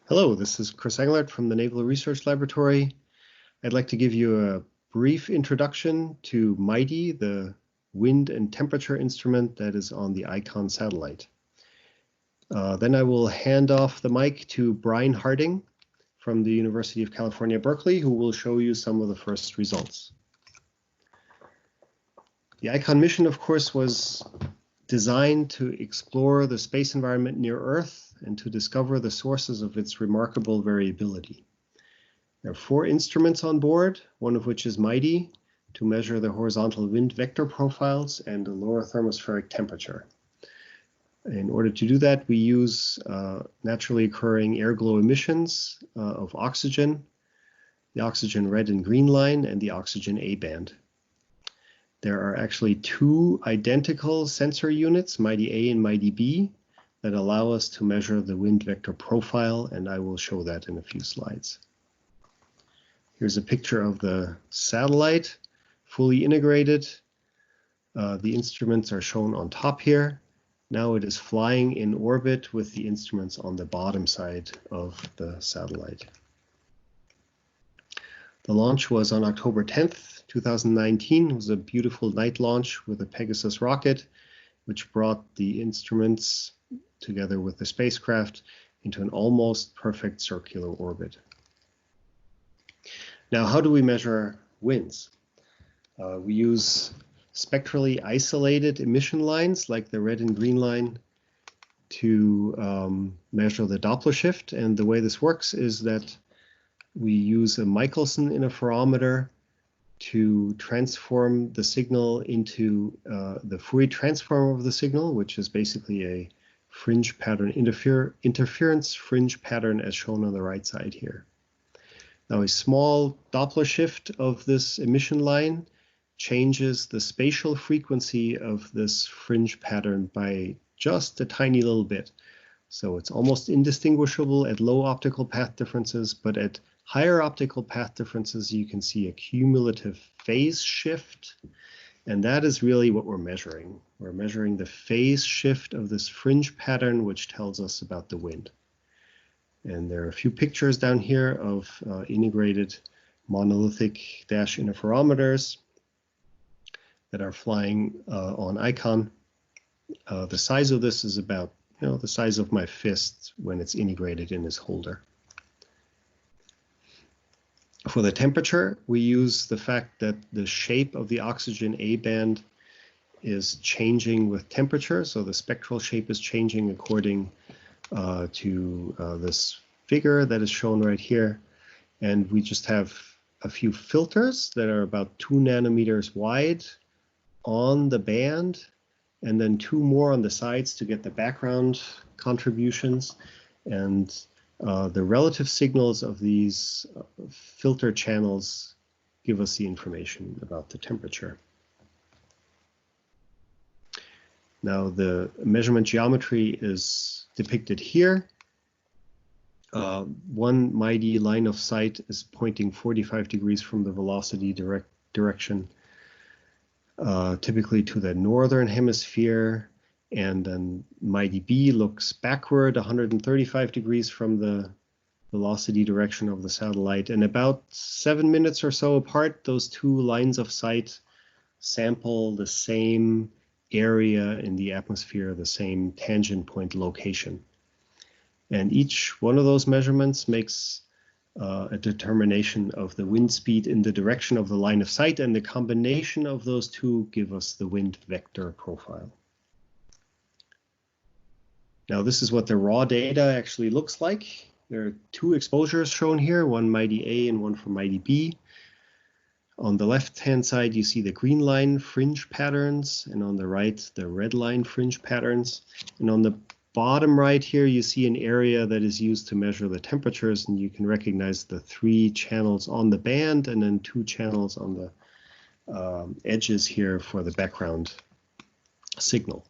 Hello, this is Chris Englert from the Naval Research Laboratory. I'd like to give you a brief introduction to MIGHTI, the wind and temperature instrument that is on the ICON satellite. Then I will hand off the mic to Brian Harding from the University of California, Berkeley, who will show you some of the first results. The ICON mission, of course, was designed to explore the space environment near Earth and to discover the sources of its remarkable variability. There are 4 instruments on board, one of which is MIGHTI, to measure the horizontal wind vector profiles and the lower thermospheric temperature. In order to do that, we use naturally occurring air glow emissions of oxygen, the oxygen red and green line, and the oxygen A band. There are actually 2 identical sensor units, MIGHTI A and MIGHTI B, that allow us to measure the wind vector profile, and I will show that in a few slides. Here's a picture of the satellite, fully integrated. The instruments are shown on top here. Now it is flying in orbit with the instruments on the bottom side of the satellite. The launch was on October 10th, 2019. It was a beautiful night launch with a Pegasus rocket, which brought the instruments together with the spacecraft into an almost perfect circular orbit. Now, how do we measure winds? We use spectrally isolated emission lines like the red and green line to measure the Doppler shift. And the way this works is that we use a Michelson interferometer to transform the signal into the Fourier transform of the signal, which is basically a fringe pattern, interference fringe pattern as shown on the right side here. Now a small Doppler shift of this emission line changes the spatial frequency of this fringe pattern by just a tiny little bit. So it's almost indistinguishable at low optical path differences, but at higher optical path differences, you can see a cumulative phase shift. And that is really what we're measuring. We're measuring the phase shift of this fringe pattern, which tells us about the wind. And there are a few pictures down here of integrated monolithic dash interferometers that are flying on ICON. The size of this is about the size of my fist when it's integrated in this holder. For the temperature, we use the fact that the shape of the oxygen A band is changing with temperature. So the spectral shape is changing according to this figure that is shown right here. And we just have a few filters that are about 2 nanometers wide on the band, and then 2 more on the sides to get the background contributions. And the relative signals of these filter channels give us the information about the temperature. Now the measurement geometry is depicted here. One MIGHTI line of sight is pointing 45 degrees from the velocity direction, typically to the northern hemisphere. And then MIGHTI B looks backward 135 degrees from the velocity direction of the satellite. And about 7 minutes or so apart, those 2 lines of sight sample the same area in the atmosphere, the same tangent point location. And each one of those measurements makes a determination of the wind speed in the direction of the line of sight. And the combination of those 2 give us the wind vector profile. Now this is what the raw data actually looks like. There are 2 exposures shown here, one MIGHTI A and one for MIGHTI B. On the left-hand side, you see the green line fringe patterns, and on the right, the red line fringe patterns. And on the bottom right here, you see an area that is used to measure the temperatures, and you can recognize the 3 channels on the band and then 2 channels on the edges here for the background signal.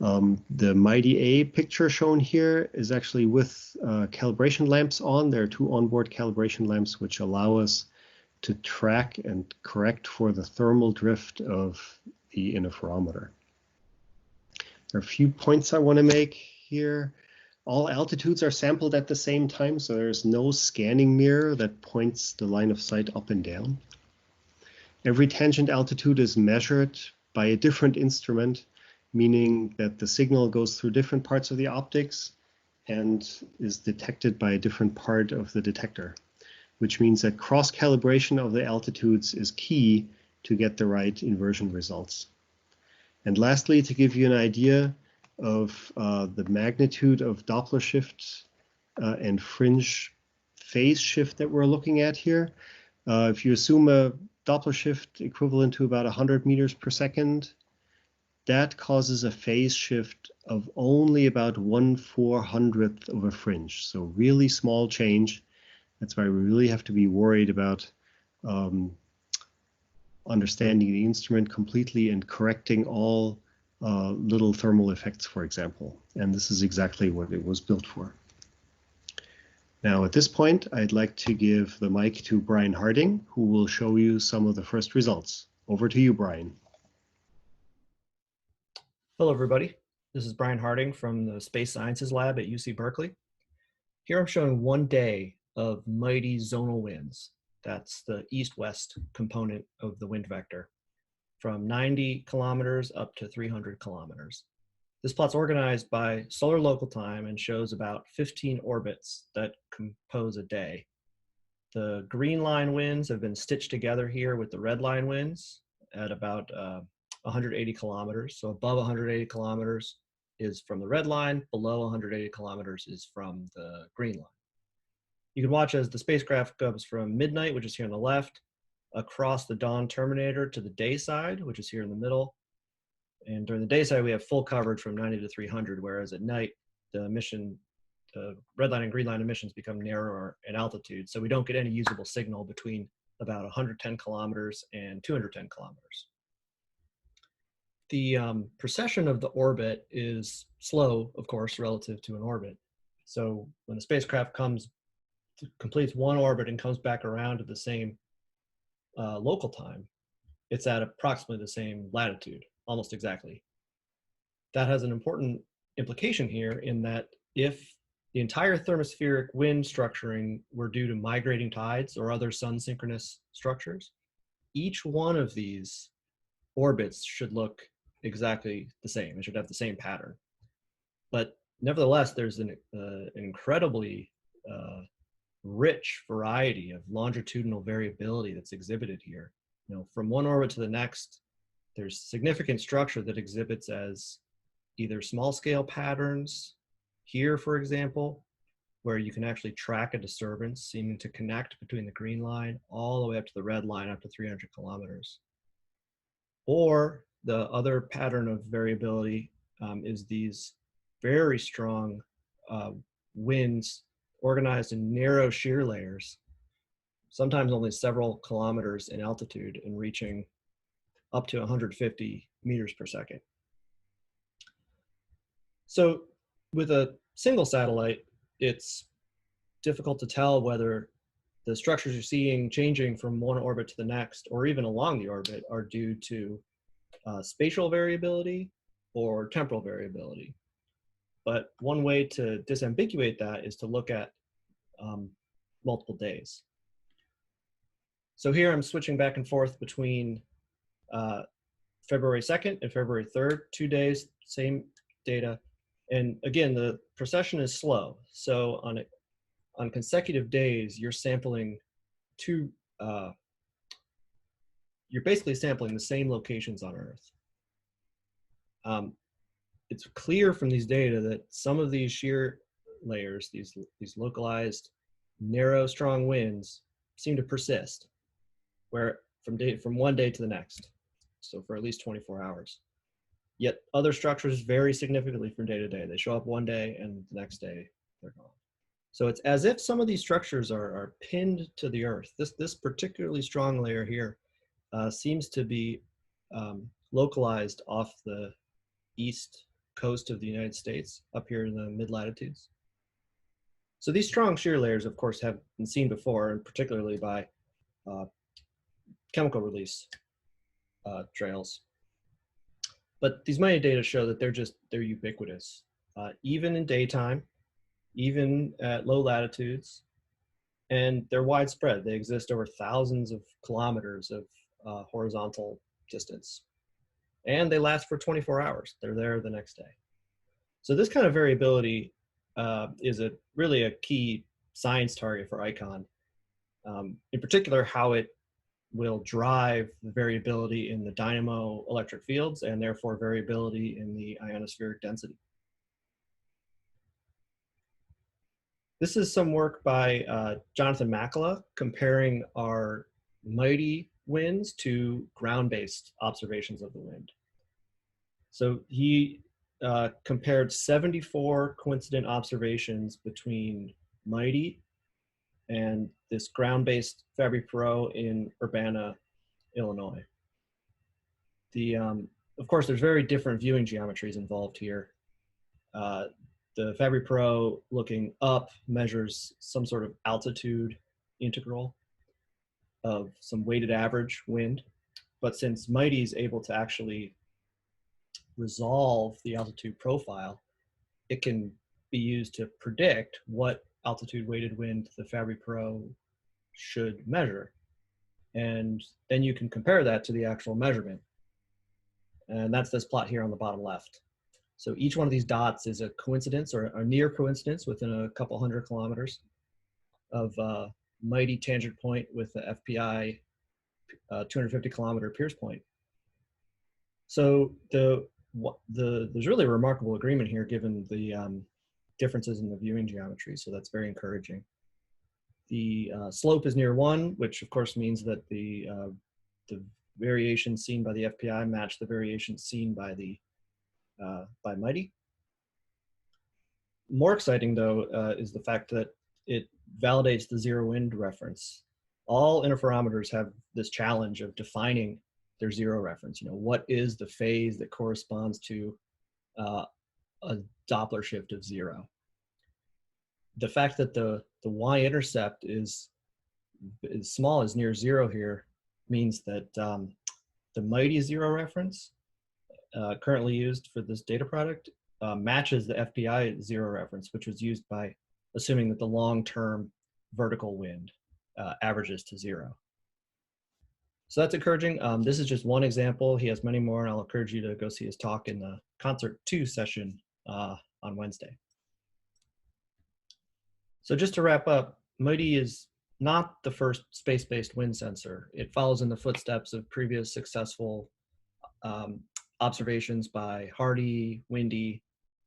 The MIGHTI A picture shown here is actually with calibration lamps on. There are 2 onboard calibration lamps which allow us to track and correct for the thermal drift of the interferometer. There are a few points I want to make here. All altitudes are sampled at the same time, so there's no scanning mirror that points the line of sight up and down. Every tangent altitude is measured by a different instrument, meaning that the signal goes through different parts of the optics and is detected by a different part of the detector, which means that cross-calibration of the altitudes is key to get the right inversion results. And lastly, to give you an idea of the magnitude of Doppler shift and fringe phase shift that we're looking at here, if you assume a Doppler shift equivalent to about 100 meters per second, that causes a phase shift of only about 1/400th of a fringe. So really small change. That's why we really have to be worried about understanding the instrument completely and correcting all little thermal effects, for example. And this is exactly what it was built for. Now, at this point, I'd like to give the mic to Brian Harding, who will show you some of the first results. Over to you, Brian. Hello, everybody. This is Brian Harding from the Space Sciences Lab at UC Berkeley. Here I'm showing 1 day of MIGHTI zonal winds. That's the east-west component of the wind vector, from 90 kilometers up to 300 kilometers. This plot's organized by solar local time and shows about 15 orbits that compose a day. The green line winds have been stitched together here with the red line winds at about 180 kilometers. So above 180 kilometers is from the red line, below 180 kilometers is from the green line. You can watch as the spacecraft goes from midnight, which is here on the left, across the dawn terminator to the day side, which is here in the middle. And during the day side, we have full coverage from 90 to 300, whereas at night, the red line and green line emissions become narrower in altitude. So we don't get any usable signal between about 110 kilometers and 210 kilometers. The precession of the orbit is slow, of course, relative to an orbit. So when the spacecraft completes one orbit and comes back around to the same local time, it's at approximately the same latitude, almost exactly. That has an important implication here in that if the entire thermospheric wind structuring were due to migrating tides or other sun synchronous structures, each one of these orbits should look exactly the same. It should have the same pattern. But nevertheless, there's an incredibly rich variety of longitudinal variability that's exhibited here. You know, from one orbit to the next, there's significant structure that exhibits as either small scale patterns here, for example, where you can actually track a disturbance seeming to connect between the green line all the way up to the red line up to 300 kilometers. Or the other pattern of variability is these very strong winds organized in narrow shear layers, sometimes only several kilometers in altitude and reaching up to 150 meters per second. So with a single satellite, it's difficult to tell whether the structures you're seeing changing from one orbit to the next, or even along the orbit, are due to spatial variability or temporal variability. But one way to disambiguate that is to look at multiple days. So here I'm switching back and forth between February 2nd and February 3rd, 2 days, same data. And again, the precession is slow. So on consecutive days, you're sampling you're basically sampling the same locations on Earth. It's clear from these data that some of these shear layers, these localized, narrow, strong winds, seem to persist, where from one day to the next, so for at least 24 hours. Yet other structures vary significantly from day to day. They show up one day and the next day they're gone. So it's as if some of these structures are pinned to the Earth. This particularly strong layer here seems to be localized off the east coast of the United States, up here in the mid-latitudes. So these strong shear layers, of course, have been seen before, and particularly by chemical release trails. But these MIGHTI data show that they're ubiquitous. Even in daytime, even at low latitudes, and they're widespread. They exist over thousands of kilometers of horizontal distance, and they last for 24 hours. They're there the next day. So this kind of variability is really a key science target for ICON. In particular, how it will drive the variability in the dynamo electric fields and therefore variability in the ionospheric density. This is some work by Jonathan Makela comparing our MIGHTI winds to ground-based observations of the wind. So he compared 74 coincident observations between MIGHTI and this ground-based Fabry-Perot in Urbana, Illinois. Of course, there's very different viewing geometries involved here. The Fabry-Perot looking up measures some sort of altitude integral of some weighted average wind. But since MIGHTI is able to actually resolve the altitude profile, it can be used to predict what altitude weighted wind the Fabry-Perot should measure. And then you can compare that to the actual measurement. And that's this plot here on the bottom left. So each one of these dots is a coincidence or a near coincidence within a couple hundred kilometers of MIGHTI tangent point with the FPI 250 kilometer Pierce point. So there's really a remarkable agreement here given the differences in the viewing geometry. So that's very encouraging. The slope is near 1, which of course means that the variations seen by the FPI match the variations seen by MIGHTI. More exciting though is the fact that it validates the zero wind reference. All interferometers have this challenge of defining their zero reference. You know, what is the phase that corresponds to a Doppler shift of 0? The fact that the y-intercept is as small as near 0 here means that the MIGHTI zero reference currently used for this data product matches the FPI zero reference, which was used by assuming that the long-term vertical wind averages to 0. So that's encouraging. This is just one example. He has many more, and I'll encourage you to go see his talk in the Concert 2 session on Wednesday. So just to wrap up, MIGHTI is not the first space-based wind sensor. It follows in the footsteps of previous successful observations by Hardy, Windy,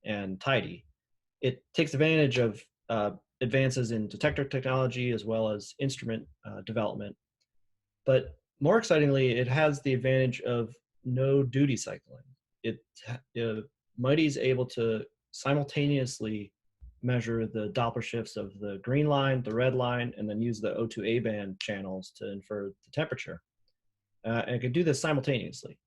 and Tidy. It takes advantage of advances in detector technology as well as instrument development. But more excitingly, it has the advantage of no duty cycling. MIGHTI is able to simultaneously measure the Doppler shifts of the green line, the red line, and then use the O2A band channels to infer the temperature. And it can do this simultaneously.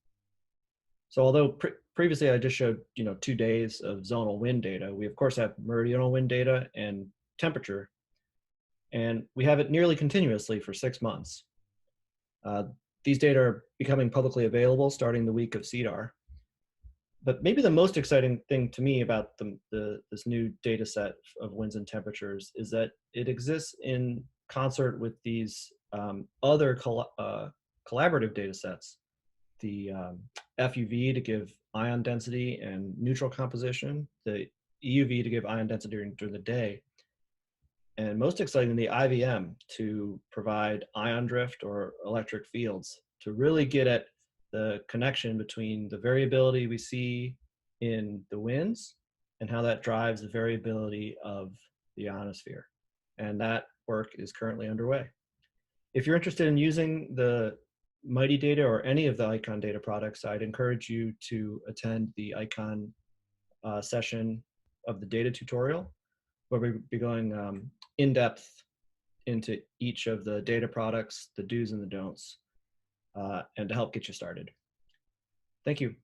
So although previously I just showed 2 days of zonal wind data, we of course have meridional wind data and temperature, and we have it nearly continuously for 6 months. These data are becoming publicly available starting the week of CEDAR. But maybe the most exciting thing to me about this new data set of winds and temperatures is that it exists in concert with these other collaborative data sets. The FUV to give ion density and neutral composition, the EUV to give ion density during the day, and most exciting, the IVM to provide ion drift or electric fields to really get at the connection between the variability we see in the winds and how that drives the variability of the ionosphere. And that work is currently underway. If you're interested in using the MIGHTI data or any of the ICON data products, I'd encourage you to attend the ICON session of the data tutorial, where we'll be going in depth into each of the data products, the do's and the don'ts, and to help get you started. Thank you.